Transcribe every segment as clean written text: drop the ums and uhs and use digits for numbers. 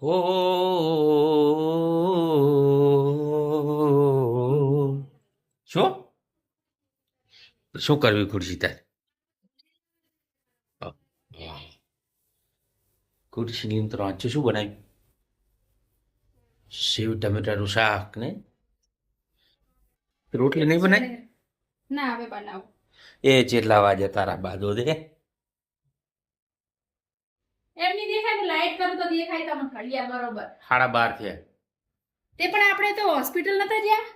હો શું શું કરવી ખુરશી તારે ખુરશી તો આજે શું બનાવ્યું સેવ ટમેટાનું શાક ને રોટલી નહીં બનાવી ના હવે બનાવું. એ જેટલા વાગે તારા બાદો દે એમની દેખાય ને લાઈટ કરું તો દેખાય તમને ઘડિયા બરોબર. 12:30 થયા તે પણ આપણે તો હોસ્પિટલ નતા ગયા.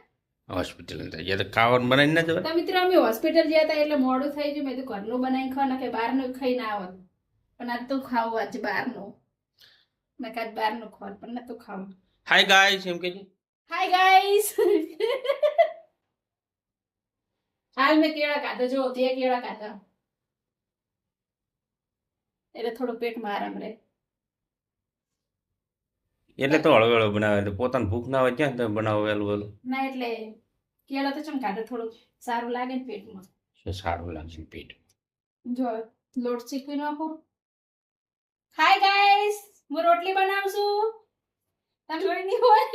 હોસ્પિટલ ગયા તો ખાવાનું બનાવીને ના જવાય તો મિત્રો અમે હોસ્પિટલ ગયા હતા એટલે મોડું થઈ ગયું. મેં તો ઘરનું બનાવી ખાવા કે બહારનું ખાઈ ના આવત. પણ આજ તો ખાવું આજે બહારનું. મેં કાજ બહારનું ખાવાનું પણ નતું ખાવું. હાય ગાઈસ એમ કે હાય ગાઈસ. હાલ મેં કેળા ખાધા જો તે કેળા ખાધા એટલે થોડું પેટમાં આરામ રહે. એટલે તો હળવેળો બનાવે તો પોતાને ભૂખ ના હોય ક્યાં તમે બનાવો વહેલું વહેલું ના એટલે કેળા તો ચમ ખાધા થોડું સારું લાગે ને પેટમાં. શું સારું લાગશે પેટ જો લોટ શીખવી નાખો. હાય ગાઈસ હું રોટલી બનાવું છું. તમે જોઈ નહીં હોય.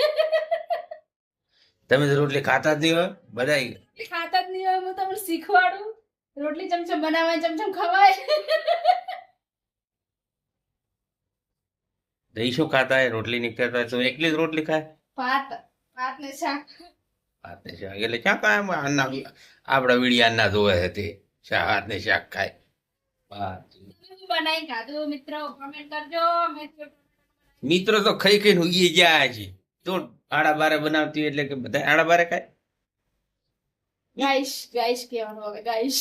તમે તો રોટલી ખાતા જ નહીં હોય બધાય ખાતા જ નહીં હોય. હું તમને શીખવાડું. રોટલી ચમચમ બનાવાય ચમચમ ખવાય. દહીં શું ખાતા હોય રોટલી નહીં ખાતા હોય તો એકલી જ રોટલી ખાય ભાત ને શાક. ભાત ને શાક એટલે ક્યાં કાંઈ અન્ના આપણા વીડી અન્ના ધોવે છે તે ભાત ને શાક ખાય ભાત બનાવી ખાધું મિત્રો કમેન્ટ કરજો. મિત્રો તો ખાઈ ખાઈને ઉગી ગયા છે તો 12:30 બનાવતી હોય એટલે કે બધા 12:30 ખાય ગાઈસ ગાઈસ કહેવાનું હવે ગાઈસ.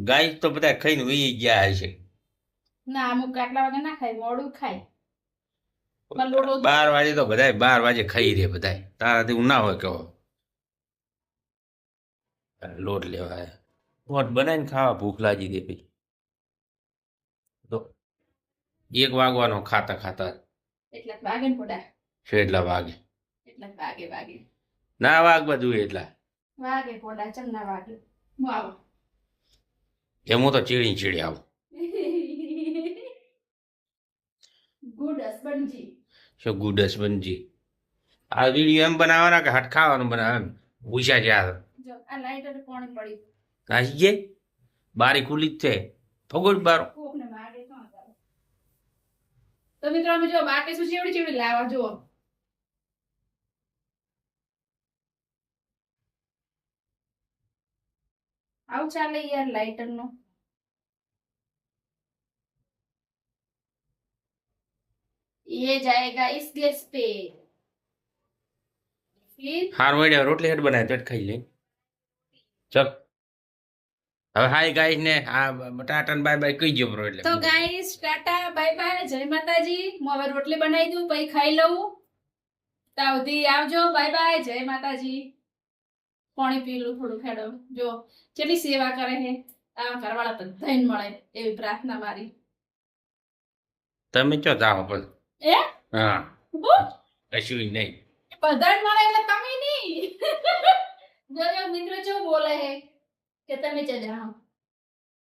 ગાય તો બધા ખાઈને ઉગી ગયા છે ના અમુક આટલા વાગે ના ખાય મોડું ખાય. પણ લોટો 12 વાગે તો બધા 12 વાગે ખાઈ રે બધા તારાથી હું ના હોય કહો લોટ લેવા લોટ બનાવીને ખાવા ભૂખ લાગી દે પછી તો 1 વાગવાનો ખાતા ખાતા એટલા વાગે ને પોડા છેલ્લા વાગે એટલા વાગે વાગે ના વાગવા જોઈએ એટલા વાગે પોડા ચમ ના વાગે. હું આવું. એમ હું તો ચીડી આવું ગુડ હસબન્ડજી. શું ગુડ હસબન્ડજી આ વિડીયો એમ બનાવવાના કે હટ ખાવાનું બનાવે એમ પૂછ્યા છે આ જો આ લાઈટર પાણી પડી કાશી જે બારી ખુલ્લી જ છે ફગોડ બારો કોક ને માગે તો તો મિત્રો અમે જો બાકી શું ચેવડી ચેવડી લાવવા જો. આવું ચાલે યાર લાઈટર નો. ये जाएगा इस गैस पे फिर હાર મળ્યા રોટલી હેઠ બનાવે તો ખાઈ લે ચલ હવે હાય ગાઈસ ને આ ટાટા ને બાય બાય કહી ગયો બ્રો એટલે તો ગાઈસ ટાટા બાય બાય જય માતાજી. હું હવે રોટલી બનાવી દઉં પછી ખાઈ લઉં. ત્યાં સુધી આવજો બાય બાય જય માતાજી. પાણી પી લઉં થોડું ખેડો. જો કેટલી સેવા કરે છે આ ઘરવાળા બધાને મળે એવી પ્રાર્થના મારી. તમે ચો જાઓ પણ એ હા બોલ કશું નહીં બધાને મળે એટલે તમે નહીં. જો મિત્રો જો બોલે છે કે તમે ચા જાઓ.